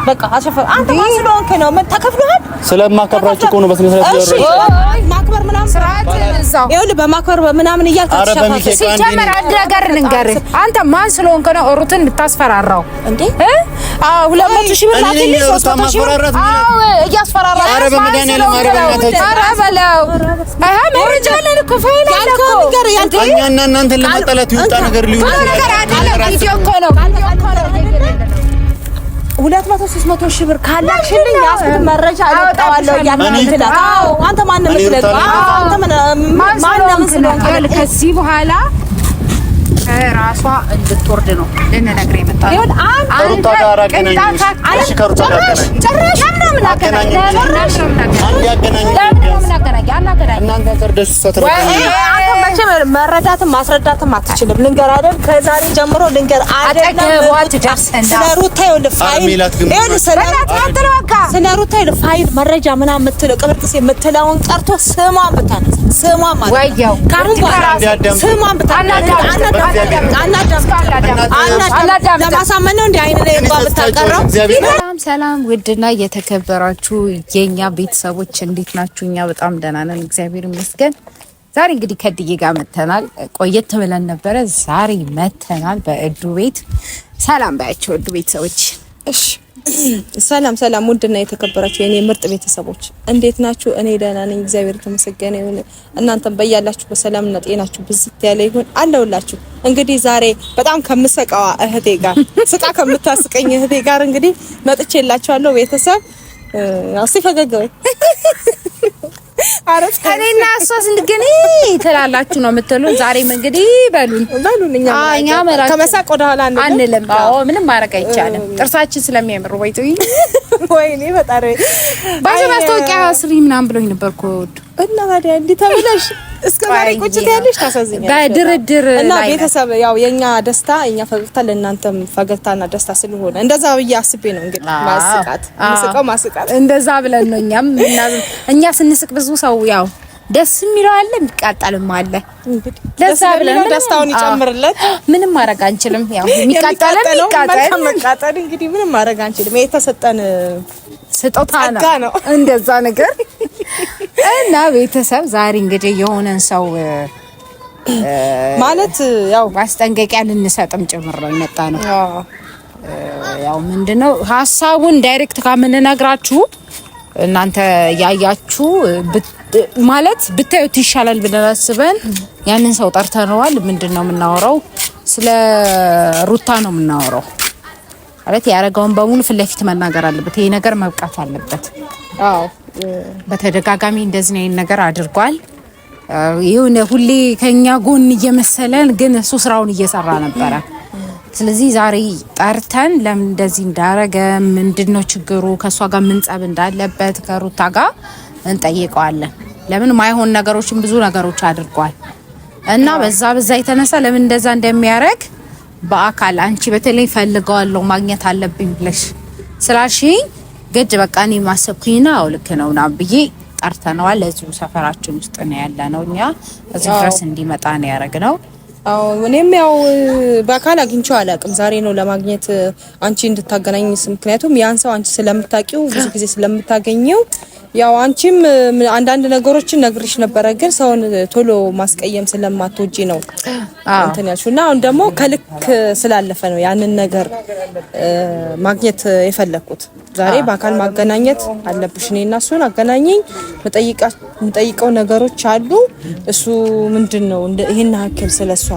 በቃ አሸፈ አንተ ማስሎንከ ነው ተከፍሏል ስለማከብራችሁ እኮ ነው በስነ ስርዓት ያወራችሁ ማክበር ምናምን ስርዓት እዛው ይኸውልህ በማክበር ምናምን እያልከሽ ሲጀመር አንድ ነገር ልንገርህ አንተ ማን ስለሆንክ ነው ሩትን የምታስፈራራው እንዴ 200 ሺህ ብር ላኪልኝ 300 ሺህ ብር እያስፈራራ ኧረ በመድኃኒዓለም ኧረ በለው መረጃ አለን እኮ ፋይል አለ እኮ እኛና እናንተን ለማጣላት ይወጣ ነገር ሊሆን አይደለም ቪዲዮ እኮ ነው 200-300 ሺህ ብር ካላክሽልኝ ያስኩት መረጃ አለጣዋለሁ ያንተላ አንተ ማን ነው የምትለቀው አንተ ማን ነው የምትለቀው ከዚህ በኋላ ራሷ እንድትወርድ ነው ልንነግርህ የመጣው ይሁን አንተ ጋር አገናኝሽ እሺ ከሩታ ጋር አገናኝ ጭራሽ ምንም አገናኝ እናንተ ተርደሽ ሰትረው አንተ መቼም መረዳትም ማስረዳትም አትችልም ልንገር አይደል ከዛሬ ጀምሮ ልንገር አይደለም ስለ ሩታ ስለ ሩታ ፋይል መረጃ ምናምን የምትለው ቅብርጥስ የምትለውን ቀርቶ ስሟን ብታነሳ ስሟን ማለት ወይው ካሩን ስሟን ብታነሳ ለማሳመን ነው እንደ አይነ ላይ ባልታቀረው ሰላም ውድና የተከበራችሁ የኛ ቤተሰቦች እንዴት ናችሁ? እኛ በጣም ደህና ነን፣ እግዚአብሔር ይመስገን። ዛሬ እንግዲህ ከድዬ ጋር መተናል። ቆየት ብለን ነበረ፣ ዛሬ መተናል በእዱ ቤት። ሰላም ባያችሁ እዱ ቤተሰቦች። እሺ ሰላም ውድና የተከበራችሁ የኔ ምርጥ ቤተሰቦች እንዴት ናችሁ? እኔ ደህና ነኝ፣ እግዚአብሔር የተመሰገነ ይሁን። እናንተም በያላችሁ በሰላምና ጤናችሁ ብዝት ያለ ይሁን አለውላችሁ። እንግዲህ ዛሬ በጣም ከምሰቃዋ እህቴ ጋር ስቃ ከምታስቀኝ እህቴ ጋር እንግዲህ መጥቼላችኋለሁ ቤተሰብ። አሲ ፈገገው አረስ ከኔና እሷስ እንድገኔ ትላላችሁ ነው የምትሉን። ዛሬም እንግዲህ በሉን እኛ መላክ ከመሳቅ ወደ ኋላ አንልም። አዎ ምንም ማድረግ አይቻልም፣ ጥርሳችን ስለሚያምር። ወይኔ ፈጣሪ ማስታወቂያ ስሪ ምናምን ብሎኝ ነበርኩ እና ታዲያ እንዲህ ተብለሽ እስከ ዛሬ ቁጭት ያለሽ ታሳዝኛለሽ። በድርድር እና ቤተሰብ ያው የኛ ደስታ የኛ ፈገግታ ለእናንተም ፈገግታና ደስታ ስለሆነ እንደዛ ብዬ አስቤ ነው እንግዲህ ማስቃት እንደዛ ብለን ነው እኛ ስንስቅ ብዙ ሰው ያው ደስ የሚለው አለ የሚቃጠልም አለ። ለዛ ብለን ደስታውን ይጨምርለት። ምንም ማድረግ አንችልም። ያው የሚቃጠል እንግዲህ ምንም ማድረግ አንችልም። የተሰጠን ስጦታ ነው እንደዛ ነገር እና ቤተሰብ ዛሬ እንግዲህ የሆነን ሰው ማለት ያው ማስጠንቀቂያ ልንሰጥም ጭምር ነው የመጣ ነው። ያው ምንድነው ሐሳቡን ዳይሬክት ካመነግራችሁ እናንተ ያያችሁ ማለት ብታዩት ይሻላል ብለን አስበን ያንን ሰው ጠርተነዋል። ምንድነው የምናወራው? ስለ ሩታ ነው የምናወራው። ማለት ያረጋውን በሙሉ ፊት ለፊት መናገር አለበት። ይሄ ነገር መብቃት አለበት። አዎ በተደጋጋሚ እንደዚህ ነው ነገር አድርጓል። ይሁን ሁሌ ከኛ ጎን እየመሰለን ግን እሱ ስራውን እየሰራ ነበረ። ስለዚህ ዛሬ ጠርተን ለምን እንደዚህ እንዳረገ ምንድነው ችግሩ ከሷ ጋር ምን ጸብ እንዳለበት ከሩታ ጋር እንጠይቀዋለን። ለምን ማይሆን ነገሮችን ብዙ ነገሮች አድርጓል እና በዛ የተነሳ ለምን እንደዛ እንደሚያረግ በአካል አንቺ በተለይ ፈልገዋለሁ ማግኘት አለብኝ ብለሽ ስላልሽኝ ግድ በቃ እኔ ማሰብኩኝና ልክ ነውና ብዬ ጠርተነዋል። ለዚሁ ሰፈራችን ውስጥ ነው ያለነው። እኛ እዚህ ድረስ እንዲመጣ ነው ያረግነው። አዎ እኔም ያው በአካል አግኝቼው አላውቅም። ዛሬ ነው ለማግኘት አንቺ እንድታገናኝ ምክንያቱም ያን ሰው አንቺ ስለምታውቂው ብዙ ጊዜ ስለምታገኘው ያው አንቺም አንዳንድ ነገሮችን ነግርሽ ነበረ፣ ግን ሰውን ቶሎ ማስቀየም ስለማትወጂ ነው እንትን ያልሽውና አሁን ደግሞ ከልክ ስላለፈ ነው ያንን ነገር ማግኘት የፈለኩት። ዛሬ በአካል ማገናኘት አለብሽ። እኔና እሱን አገናኘኝ። መጠይቀው ነገሮች አሉ። እሱ ምንድነው ይሄን ያክል ስለሷ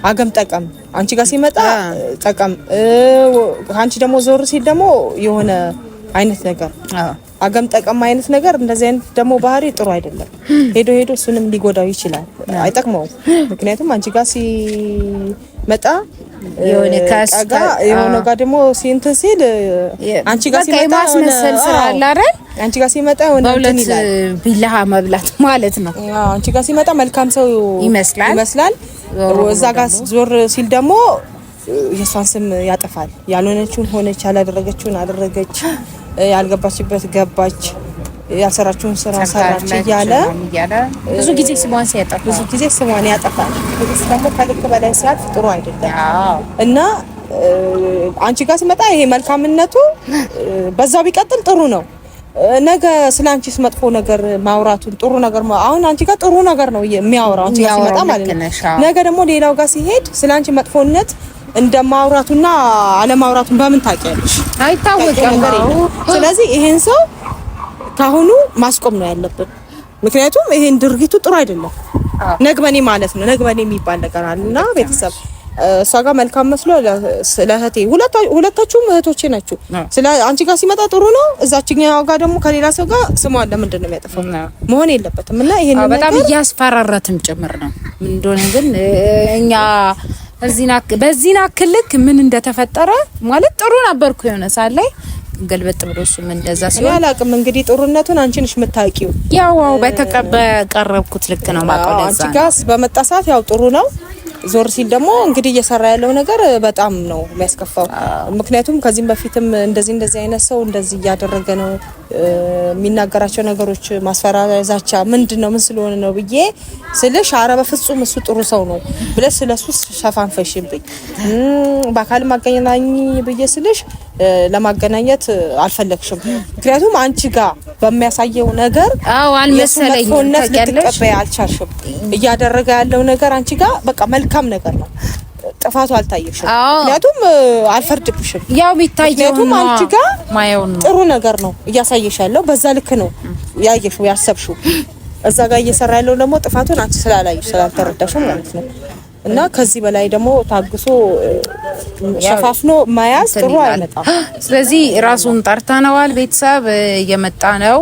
አገም ጠቀም አንቺ ጋር ሲመጣ ጠቀም አንቺ ደግሞ ዞር ሲል ደግሞ የሆነ አይነት ነገር አገም ጠቀም አይነት ነገር እንደዚህ አይነት ደግሞ ባህሪ ጥሩ አይደለም። ሄዶ እሱንም ሊጎዳው ይችላል፣ አይጠቅመውም። ምክንያቱም አንቺ ጋር ሲመጣ የሆነ ካስጋ የሆነ ጋር ደግሞ ሲንትን ሲል አንቺ ጋር ሲመጣ ማስመሰል ስራ አለ አይደል? አንቺ ጋር ሲመጣ የሆነ እንትን ይላል፣ ቢላህ መብላት ማለት ነው። አንቺ ጋር ሲመጣ መልካም ሰው ይመስላል። እዛ ጋር ዞር ሲል ደግሞ የሷን ስም ያጠፋል። ያልሆነችውን ሆነች፣ ያላደረገችውን አደረገች፣ ያልገባችበት ገባች፣ ያልሰራችውን ስራ ሰራች እያለ ብዙ ጊዜ ስሟን ያጠፋል። ደግሞ ከልክ በላይ ሲያልፍ ጥሩ አይደለም እና አንቺ ጋር ሲመጣ ይሄ መልካምነቱ በዛው ቢቀጥል ጥሩ ነው። ነገ ስላንቺስ መጥፎ ነገር ማውራቱን ጥሩ ነገር አሁን አንቺ ጋር ጥሩ ነገር ነው የሚያወራው አንቺ ጋር ሲመጣ ማለት ነው። ነገ ደግሞ ሌላው ጋር ሲሄድ ስላንቺ መጥፎነት እንደማውራቱና አለማውራቱን በምን ታውቂያለሽ? አይታወቅም። ስለዚህ ይሄን ሰው ካሁኑ ማስቆም ነው ያለብን። ምክንያቱም ይሄን ድርጊቱ ጥሩ አይደለም። ነግበኔ ማለት ነው። ነግበኔ የሚባል ነገር አለና ቤተሰብ እሷ ጋር መልካም መስሎ ስለ እህቴ ሁለታችሁም እህቶቼ ናችሁ። ስለ አንቺ ጋር ሲመጣ ጥሩ ነው። እዛችኛው ጋር ደግሞ ከሌላ ሰው ጋር ስሟን ለምንድን ነው የሚያጠፋው? መሆን የለበትም እና ይሄን በጣም እያስፈራራትም ጭምር ነው። ምን እንደሆነ ግን እኛ በዚህ ናክልክ ምን እንደተፈጠረ ማለት ጥሩ ነበርኩ የሆነ ሰዓት ላይ ገልበጥ ብሎ እሱም እንደዛ ሲሆን አላውቅም። እንግዲህ ጥሩነቱን አንቺ ነሽ የምታውቂው። ያው በቀረብኩት ልክ ነው ማቀው ለዛ አንቺ ጋር በመጣ ሰዓት ያው ጥሩ ነው። ዞር ሲል ደግሞ እንግዲህ እየሰራ ያለው ነገር በጣም ነው የሚያስከፋው። ምክንያቱም ከዚህም በፊትም እንደዚህ አይነት ሰው እንደዚህ እያደረገ ነው የሚናገራቸው ነገሮች ማስፈራሪያ፣ ዛቻ ምንድነው ምን ስለሆነ ነው ብዬ ስልሽ ኧረ በፍጹም እሱ ጥሩ ሰው ነው ብለሽ ስለሱ ሸፋንፈሽብኝ በአካል ማገናኝ ብዬ ስልሽ ለማገናኘት አልፈለግሽም። ምክንያቱም አንቺ ጋር በሚያሳየው ነገር አልመሰለኝም ልትቀበይ አልቻልሽም። እያደረገ ያለው ነገር አንቺ ጋር በቃ መልካም ነገር ነው። ጥፋቱ አልታየሽም። ምክንያቱም አልፈርድብሽም። ያው ቢታየው አንቺ ጋር ጥሩ ነገር ነው እያሳየሽ ያለው። በዛ ልክ ነው ያየሽው ያሰብሽው። እዛ ጋር እየሰራ ያለው ደግሞ ጥፋቱን አንቺ ስላላየሽ ስላልተረዳሽው ማለት ነው። እና ከዚህ በላይ ደግሞ ታግሶ ሸፋፍኖ ማያዝ ጥሩ አይመጣም። ስለዚህ ራሱን ጠርተነዋል። ቤተሰብ እየመጣ ነው።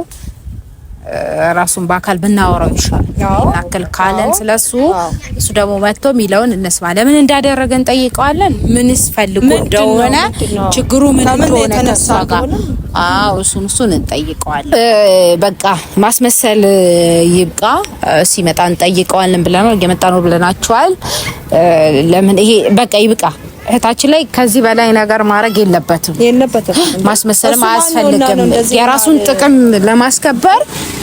ራሱን በአካል ብናወራው ይሻላል። እናከል ካለን ስለሱ እሱ ደግሞ መጥቶ ሚለውን እንስማ። ለምን እንዳደረገን ጠይቀዋለን። ምንስ ፈልጎ እንደሆነ ችግሩ ምን እንደሆነ ተነሳጋ እሱን እንጠይቀዋለን። በቃ ማስመሰል ይብቃ። ሲመጣ እንጠይቀዋለን ብለናል። እየመጣ ነው ብለናቸዋል። ለምን ይሄ በቃ ይብቃ። እህታችን ላይ ከዚህ በላይ ነገር ማድረግ የለበትም። ማስመሰልም አያስፈልግም። የራሱን ጥቅም ለማስከበር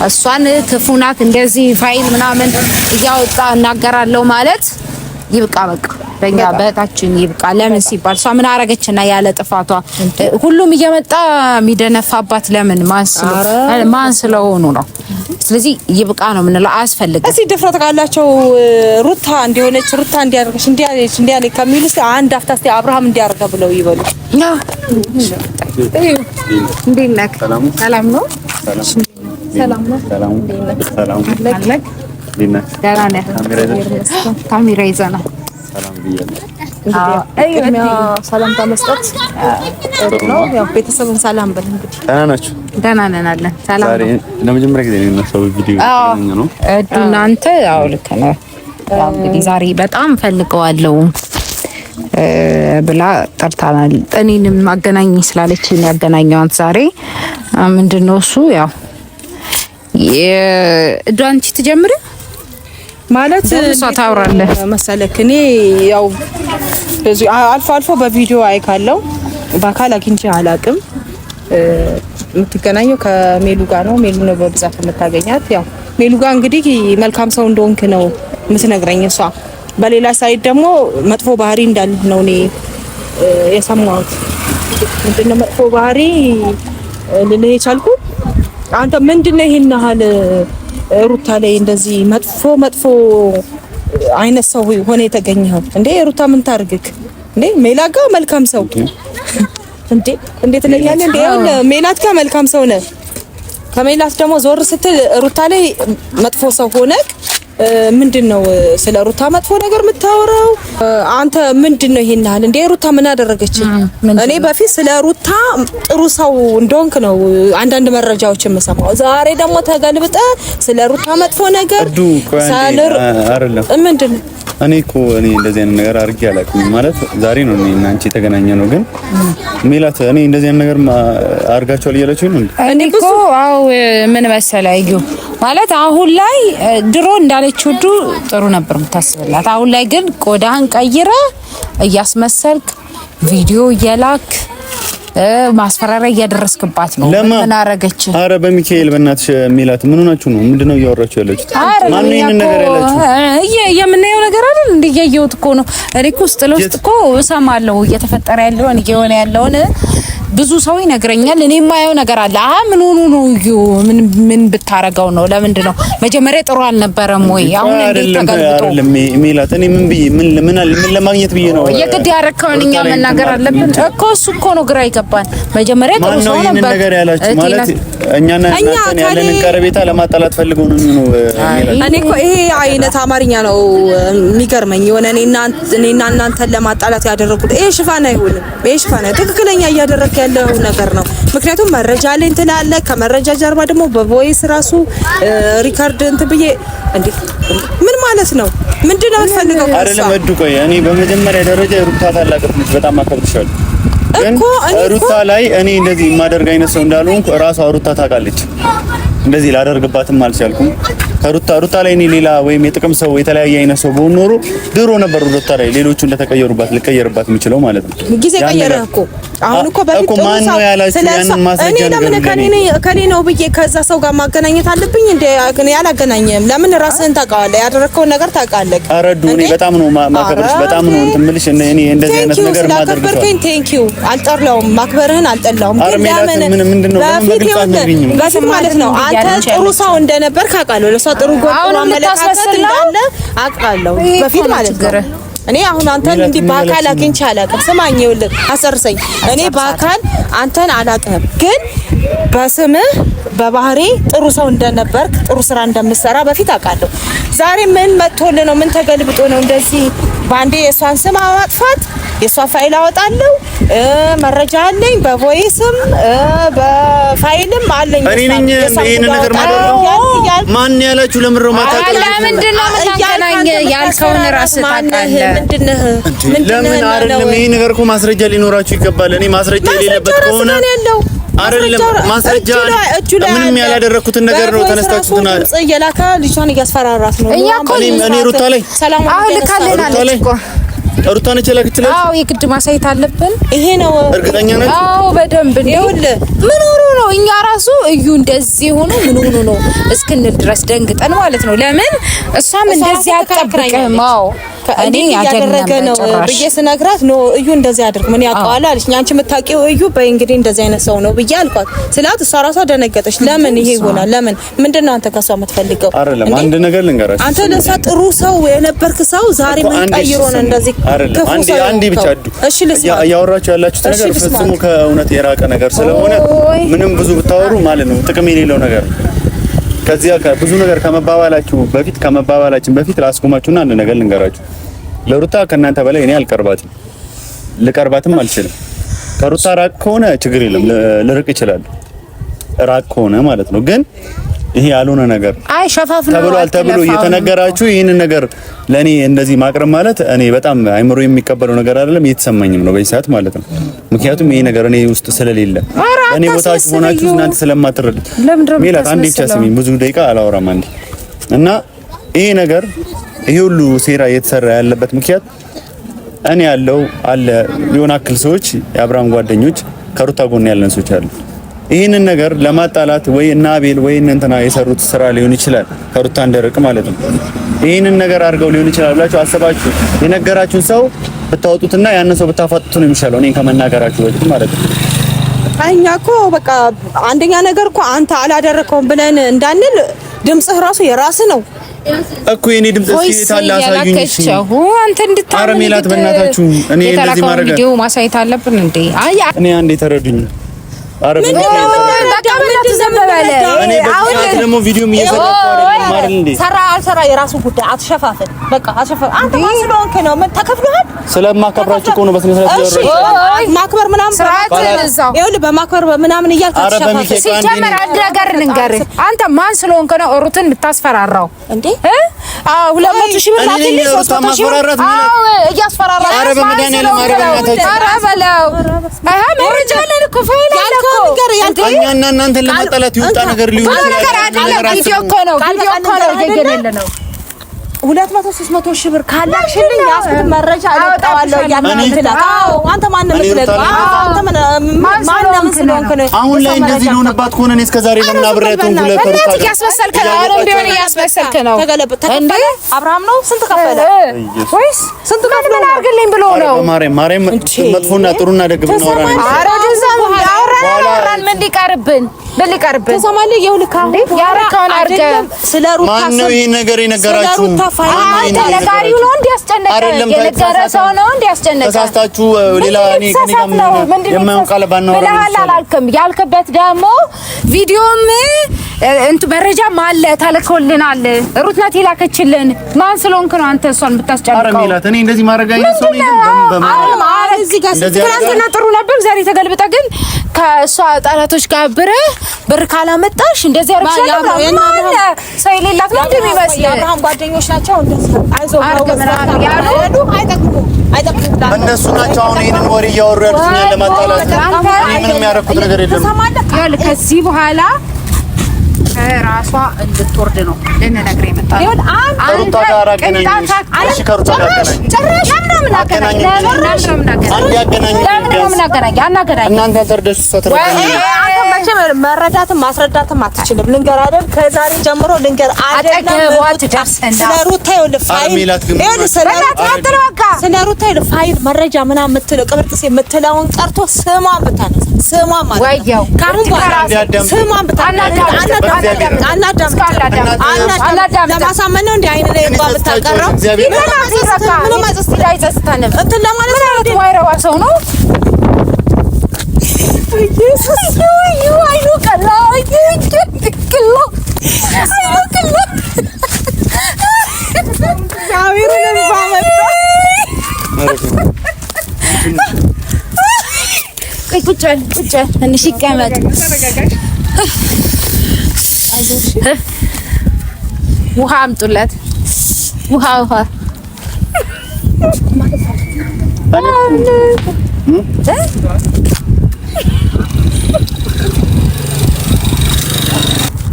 እሷን ክፉናት እንደዚህ ፋይል ምናምን እያወጣ እናገራለሁ ማለት ይብቃ። በቃ በእኛ በእህታችን ይብቃ። ለምን ሲባል እሷ ምን አረገችና ያለ ጥፋቷ ሁሉም እየመጣ የሚደነፋባት ለምን ማን ስለሆኑ ነው። ስለዚህ ይብቃ ነው የምንለው። አያስፈልግም። እዚህ ድፍረት ካላቸው ሩታ እንዲሆነች ሩታ እንዲያርገሽ እንዲያለች ከሚሉስ አንድ አፍታስቲ አብርሃም እንዲያርጋ ብለው ይበሉ። እንዴት ነህ? ሰላም ነው። ሰላም ነው። ሰላም አለክ? ደህና ነህ? ካሜራ ይዘና ሰላም ብያለሁ። ሰላም ታመስጠት ነው። ያው ቤተሰብን ሰላም በል። እንግዲህ ደህና ናችሁ? ደህና ነን አለን። ሰላም ነው። ለመጀመሪያ ጊዜ ነው ሰው ቪዲዮ ነው እናንተ። ያው ልክ ነው። ያው እንግዲህ ዛሬ በጣም ፈልገዋለሁ ብላ ጠርታናል። እኔንም ማገናኝ ስላለችኝ ያገናኘዋት ዛሬ ምንድነው እሱ ያው አንቺ ትጀምሪ ማለት እሷ ታውራለህ መሰለክ። እኔ ያው በዚህ አልፎ በቪዲዮ አይካለው በአካል አግኝቼ አላቅም። የምትገናኘው ከሜሉ ጋር ነው። ሜሉ ነው በብዛት የምታገኛት። ያው ሜሉ ጋር እንግዲህ መልካም ሰው እንደሆንክ ነው የምትነግረኝ እሷ። በሌላ ሳይድ ደግሞ መጥፎ ባህሪ እንዳለህ ነው እኔ የሰማሁት። ምንድነው መጥፎ ባህሪ ልልህ የቻልኩት? አንተ ምንድነው ይሄን ያህል ሩታ ላይ እንደዚህ መጥፎ አይነት ሰው ሆነ የተገኘው እንዴ? ሩታ ምን ታርግክ እንዴ? ሜላት ጋር መልካም ሰው እንዴ? እንዴት ለኛለ እንዴ? ሜላት ጋር መልካም ሰው ነህ። ከሜላት ደግሞ ዞር ስትል ሩታ ላይ መጥፎ ሰው ሆነክ ምንድነው ስለ ሩታ መጥፎ ነገር የምታወራው አንተ? ምንድነው ይሄን ያህል እንዴ? ሩታ ምን አደረገች? እኔ በፊት ስለ ሩታ ጥሩ ሰው እንደሆንክ ነው አንዳንድ መረጃዎች የምሰማው። ዛሬ ደግሞ ተገልብጠ ስለ ሩታ መጥፎ ነገር ሳልር ምንድነው? እኔ እንደዚህ አይነት ነገር አድርጌ አላውቅም። ማለት ዛሬ ነው እኔ እና አንቺ የተገናኘ ነው። ግን ሜላት እኔ እንደዚህ አይነት ነገር አድርጋቸዋል እያለችኝ ነው። እኔ አው ምን መሰለህ እዩ ማለት አሁን ላይ ድሮ እንዳለችው ጥሩ ነበር የምታስብላት። አሁን ላይ ግን ቆዳህን ቀይረ እያስመሰልክ ቪዲዮ እየላክ ማስፈራሪያ እያደረስክባት ነው። ምን አረገች? አረ በሚካኤል በእናትሽ ሚላት ምን ሆናችሁ ነው? ምንድነው እያወራችሁ ያላችሁት? ማን ይሄን ነገር ያላችሁ? የምናየው ነገር አይደል እንዴ? እያየሁት እኮ ነው። እኔ እኮ ውስጥ ለውስጥ እኮ እሰማለሁ እየተፈጠረ ያለውን እየሆነ ያለውን ብዙ ሰው ይነግረኛል። እኔ የማየው ነገር አለ። ምን ሆኖ ነው? ምን ብታረጋው ነው? ለምንድን ነው መጀመሪያ ጥሩ አልነበረም ወይ? አሁን እንዴት ተገልብጦ ሚላት እኔ ምን ለማግኘት ብዬ ነው የግድ ያረከውን እኛ መናገር አለብን እኮ። እሱ እኮ ነው ግራ ይገባን። መጀመሪያ ጥሩ ሰው ነበር። ማን ነው ነገር ያላችሁ? ማለት እኛና እናንተን ያለንን ቀረቤታ ለማጣላት ፈልገው ነው ሚላት። እኔ እኮ ይሄ አይነት አማርኛ ነው የሚገርመኝ። የሆነ እኔና እናንተን ለማጣላት ያደረጉት ይሄ ሽፋን አይሆንም። ይሄ ሽፋን ትክክለኛ እያደረገ ያለው ነገር ነው። ምክንያቱም መረጃ ላይ እንትን አለ። ከመረጃ ጀርባ ደግሞ በቮይስ ራሱ ሪካርድ እንትን ብዬ እንዴ ምን ማለት ነው? ምንድነው የምትፈልገው? አይደለም እዱ ቆይ እኔ በመጀመሪያ ደረጃ ሩታ ታላቅብኝ በጣም አከብርሻለሁ እኮ ሩታ ላይ እኔ እንደዚህ የማደርግ አይነት ሰው እንዳልሆንኩ ራሷ ሩታ ታውቃለች። እንደዚህ ላደርግባትም አልቻልኩም። ሩታ ላይ እኔ ሌላ ወይም የጥቅም ሰው የተለያየ አይነት ሰው በሆነ ኖሮ ድሮ ነበር ሩታ ላይ ሌሎቹ እንደተቀየሩባት ልቀየርባት የሚችለው ማለት ነው። ጊዜ ቀየረ እኮ አሁን እኮ በፊት ማን ነው ያላችሁ? ያንን ማስረጃ ነገር ከኔ ነው ብዬ ከዛ ሰው ጋር ማገናኘት አለብኝ እንዴ? እኔ አላገናኘም። ለምን ራስህን ታውቃለህ፣ ያደረከውን ነገር ታውቃለህ። አረዱ እኔ በጣም ነው ማከብርሽ፣ በጣም ነው እንትን የምልሽ። እኔ እንደዚህ አይነት ነገር ማድረግ ነው። ቴንክ ዩ አልጠላውም፣ ማክበርህን አልጠላውም። ግን ለምን ምንድነው በፊት ማለት ነው አንተ ጥሩ ሰው እንደነበር ካውቃለሁ። ለሷ ጥሩ ጎን አመለካከት እንዳለ አውቃለሁ በፊት ማለት ነው። እኔ አሁን አንተን እንዲህ በአካል አግኝቼ አላውቅም። ስማኝ ይኸውልህ አሰርሰኝ። እኔ በአካል አንተን አላውቅም፣ ግን በስምህ በባህሪ ጥሩ ሰው እንደነበርክ ጥሩ ስራ እንደምትሰራ በፊት አውቃለሁ። ዛሬ ምን መጥቶልህ ነው? ምን ተገልብጦ ነው እንደዚህ ባንዴ የሷን ስም ማጥፋት? የሷን ፋይል አወጣለሁ፣ መረጃ አለኝ፣ በቮይስም በፋይልም አለኝ። እኔ ነኝ ይሄን ነገር ማደረው። ማን ያላችሁ? ለምንድነው ማታውቁ? ለምንድነው የምናገናኝ? ያልከውን ራስህ ታውቃለህ። ምንድነው ለምን አይደለም? ይሄ ነገር እኮ ማስረጃ ሊኖራችሁ ይገባል። እኔ ማስረጃ የሌለበት ከሆነ አይደለም ማስረጃ ምንም ያላደረኩትን ነገር ነው ተነስታችሁና እየላካ ልጇን እያስፈራራት ነው። እኔ ሩታ ላይ አሁን ልካለናለች እኮ ሩታ ነች የላከችልህ? አዎ የግድ ማሳየት አለብን። ይሄ ነው እርግጠኛ ነኝ? አዎ በደንብ ምን ሆኖ ነው እኛ ራሱ እዩ እንደዚህ ሆኖ ምን ሆኖ ነው እስክንል ድረስ ደንግጠን ማለት ነው። ለምን እሷም እንደዚህ አትጠብቅም? አዎ እኔ ያደረገ ነው ብዬ ስነግራት ነው እዩ እንደዚህ አድርግ ምን ያውቀዋል አለች። አንቺ የምታውቂው እዩ በይ እንግዲህ እንደዚህ አይነት ሰው ነው ብዬ አልኳት ስላት እሷ ራሷ ደነገጠች። ለምን ይሄ ይሆናል? ለምን ምንድነው አንተ ከሷ የምትፈልገው? አይደለም አንድ ነገር ልንገራችሁ። አንተ ለሷ ጥሩ ሰው የነበርክ ሰው ዛሬ ምን ቀይሮ ነው እንደዚህ? አንዴ ብቻ እያወራችሁ ያላችሁት ነገር ፍጹም ከእውነት የራቀ ነገር ስለሆነ ምንም ብዙ ብታወሩ ማለት ነው ጥቅም የሌለው ነገር። ከዚያ ብዙ ነገር ከመባባላችን በፊት ላስቆማችሁና አንድ ነገር ልንገራችሁ። ለሩታ ከእናንተ በላይ እኔ አልቀርባትም፣ ልቀርባትም አልችልም። ከሩታ ራቅ ከሆነ ችግር የለም ልርቅ ይችላል፣ ራቅ ከሆነ ማለት ነው። ግን ይሄ ያልሆነ ነገር ተብሎ እየተነገራችሁ ይህንን ነገር ለእኔ እንደዚህ ማቅረብ ማለት እኔ በጣም አይምሮ የሚቀበለው ነገር አይደለም፣ እየተሰማኝም ነው በዚህ ሰዓት ማለት ነው። ምክንያቱም ይሄ ነገር እኔ ውስጥ ስለሌለ እኔ ቦታችሁ ሆናችሁ እናንተ ስለማትረዱ ሜላት አንዴ ብቻ ስሚኝ፣ ብዙ ደቂቃ አላወራም አንዴ። እና ይሄ ነገር ይሄ ሁሉ ሴራ እየተሰራ ያለበት ምክንያት እኔ ያለው አለ የሆነ አክል ሰዎች የአብርሃም ጓደኞች ከሩታ ጎን ያለን ሰዎች አሉ። ይህንን ነገር ለማጣላት ወይ እና አቤል ወይ እንትና የሰሩት ስራ ሊሆን ይችላል፣ ከሩታ እንደርቅ ማለት ነው። ይህንን ነገር አድርገው ሊሆን ይችላል ብላችሁ አስባችሁ የነገራችሁን ሰው ብታወጡትና ያንን ሰው ብታፋጡት ነው የሚሻለው፣ እኔን ከመናገራችሁ በፊት ማለት ነው። እኛ እኮ በቃ አንደኛ ነገር እኮ አንተ አላደረከውም ብለን እንዳንል ድምጽህ ራሱ የራስህ ነው እኮ የኔ ድምጽ ሲታላ አሳዩኝ። እሺ አንተ እንድታረም ኧረ ሜላት በእናታችሁ እኔ እንደዚህ ማድረግ ቪዲዮ ማሳየት አለብን እንዴ? አይ እኔ አንዴ ተረዱኝ። አረ ምን ደግሞ ቪዲዮም እየሰራሁ አይደል እንዴ? ሰራ የራሱ ጉዳይ አትሸፋፍን። በቃ አትሸፋፍን። አንተ ማን ስለሆንክ ነው? ምን ተከፍሎሃል? ስለማከብራችሁ እኮ ነው በስነ ስርዓት ያወራችሁ። ማክበር ምናምን ይኸውልህ በማክበር ምናምን እያልክ አትሸፋፍን። ሲጀመር አንድ ነገር ልንገርህ፣ አንተ ማን ስለሆንክ ነው ሩትን ብታስፈራራው እንዴ? 200,000 ብር አትልኝ 300,000 ብር እያስፈራራህ። አረ በመድኃኒዓለም አረ በእናታችሁ አረ በለው። አሃ መረጃ አለን እኮ ፋይል አለ እኮ እኛና እናንተን ለማጣላት ይወጣ ነገር ሊሆን ይችላል። ቪዲዮ እኮ ነው 200 300 ሺህ ብር ካላክሽልኝ ያስኩት መረጃ አወጣዋለሁ እያልኩ አንተ ማን ነው? አሁን ላይ እንደዚህ ነው ነባት ከሆነ እኔ እስከ ዛሬ ለምን አብሬያቱን ሁለት ተርታ ያስመሰልከ ነው? አሁን ቢሆን ያስመሰልከ ነው። እንዴ አብርሃም ነው ስንት ከፈለ ወይስ ስንት ከፈለ? ምን አድርግልኝ ብሎ ነው? ማርያም መጥፎና ጥሩና ደግ ብናወራ ነው። ኧረ ደዛም አወራን ምን ሊቀርብን ተሰማለህ? ይኸውልህ ያረካውን አድርገህ ስለ ሩታ ማን ነው ይሄን ነገር የነገራችሁ? ተነጋሪው ነው እንዲያስጨነቀ የነገረ ሰው ነው እንዲያስጨነቀ። ተሳስታችሁ ሌላ እኔ የማይሆን ቃል ባናወራ አላልክም። ያልክበት ደግሞ ቪዲዮም መረጃም አለ ተልኮልናል። ሩት ናት የላከችልን። ማን ስለሆንክ ነው አንተ እሷን ብታስጨንቀው? ኧረ ሜላት እኔ እንደዚህ ማድረግ አይነት ሰው ነኝ። እዚህ ጋር ትናንትና ጥሩ ነበር፣ ዛሬ ተገልብጠ ግን ከእሷ ጠላቶች ጋር ብር ካላመጣሽ እንደዚህ አርግሻለሁ። ሰው የሌላት ነው እንደሚመስል የአብርሃም ጓደኞች ናቸው። እንደዚህ አይዞህ አይጠቅሙም እነሱ ናቸው አሁን ይሄንን ወሬ እያወሩ ያሉት እኛን ለማጣላት። እኔ ምንም ያደረኩት ነገር የለም። ከዚህ በኋላ ራሷ እንድትወርድ ነው ልንነግርህ የመጣው። ይሁን ከሩታ ጋር አገናኝሽ። እሺ ከሩታ ጋር አገናኝ። ጭራሽ ለምን አገናኝ? እናንተ ተርደሱ ሰትረኝ። አንተ መቼም መረዳትም ማስረዳትም አትችልም። ልንገር አይደል? ከዛሬ ጀምሮ ልንገር አይደል? ስለ ሩታ ስለ ሩታ ፋይል መረጃ ምናምን የምትለው ቅብርጥሴ የምትለውን ቀርቶ ስሟን ብታነሳ ስሟን ማለት ነው። ካሁን በኋላ ስሟን ብታነሳ ለማሳመን ነው እንደ አይነ ላይ ባልታቀረው ምንም አይጸጽታንም እንትን ለማለት ነው። ዋይራዋ ሰው ነው ኢየሱስ ዩ አይኑ ቀላ ይክክሎ አይክሎ ዛዊሩን ባመጣ ቁጭ ትንሽ ይቀመጥ። ውሃ አምጡለት። ውሃ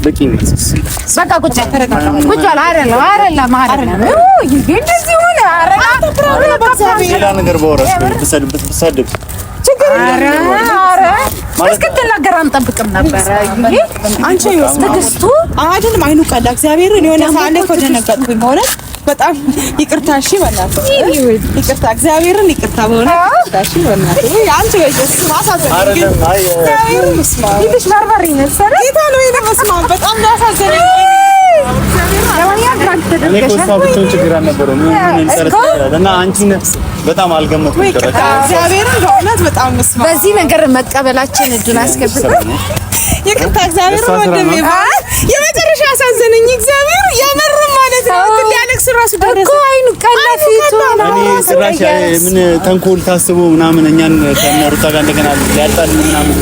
በቃ ቁጭ ሌላ ነገር በወረስ ብትሰድብ እስክትናገር አንጠብቅም ነበር። አንቺ ትዕግስቱ አይደለም አይኑ ቀላ እግዚአብሔርን የሆነ ሳለ ኮደነቀጥኩኝ ሆነ። በጣም ይቅርታ እሺ፣ በእናትህ ይቅርታ፣ እግዚአብሔርን ይቅርታ በሆነ እሺ፣ በእናትህ አንቺ ወይስ ማሳዘን አይደለም። አይ ይልሽ ማርባሪ ነው ሰራ ጌታ ነው የለመስማው በጣም ያሳዘነኝ። እኔ ኮስታ ብቻውን ችግር አልነበረውም። ምን እንሰራለን እና አንቺን በጣም አልገመትኩም። እግዚአብሔርን በእውነት በጣም መስማት በዚህ ነገር መቀበላችን እጁን አስገብተን ይቅርታ እግዚአብሔር ወደም ይባል የመጨረሻ አሳዘነኝ። እግዚአብሔር ያመረ ማለት ነው። ትሊያለክስ ራሱ ደረሰ እኮ አይኑ ቀላፊቱ ነው። እኔ ስራሽ ምን ተንኮል ታስቦ ምናምን እኛን ከነሩታ ጋር እንደገና ሊያጣል ምናምን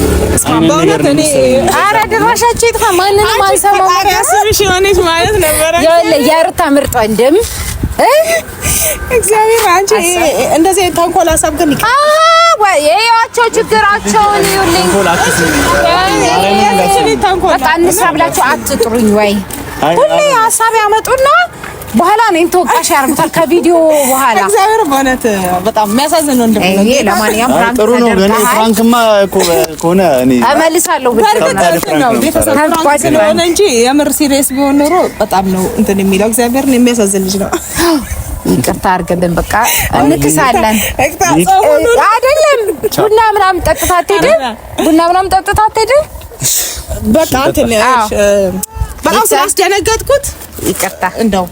በእውነት እኔ ኧረ ድራሻቸው ይጥፋ ማንንም አንሰማው። ኧረ ስምሽ የሆነች ማለት ነበረ የሩታ ምርጥ ወንድም እግዚአብሔር አንቺ እንደዚህ ተንኮል ሀሳብ ግን የያቸው ችግራቸውን ይውልኝ በቃ እንስራ ብላችሁ አትጥሩኝ ወይ ሁሌ ሀሳብ ያመጡና በኋላ እኔን ተወቃሽ ያርጉታል ከቪዲዮ በኋላ። እግዚአብሔር በእውነት በጣም የሚያሳዝን ነው። ይሄ ለማንኛውም ፍራንክ ጥሩ ነው። ግን ፍራንክማ ከሆነ እኔ እመልሳለሁ ስለሆነ እንጂ የምር ሲሪየስ ቢሆን ኖሮ በጣም ነው እንትን የሚለው። እግዚአብሔርን የሚያሳዝን ልጅ ነው። ይቅርታ አድርግልን በቃ እንክሳለን። አይደለም ቡና ምናምን ጠጥታ አትሄድም። በቃ እንትን በጣም ስላስደነገጥኩት ይቅርታ እንደው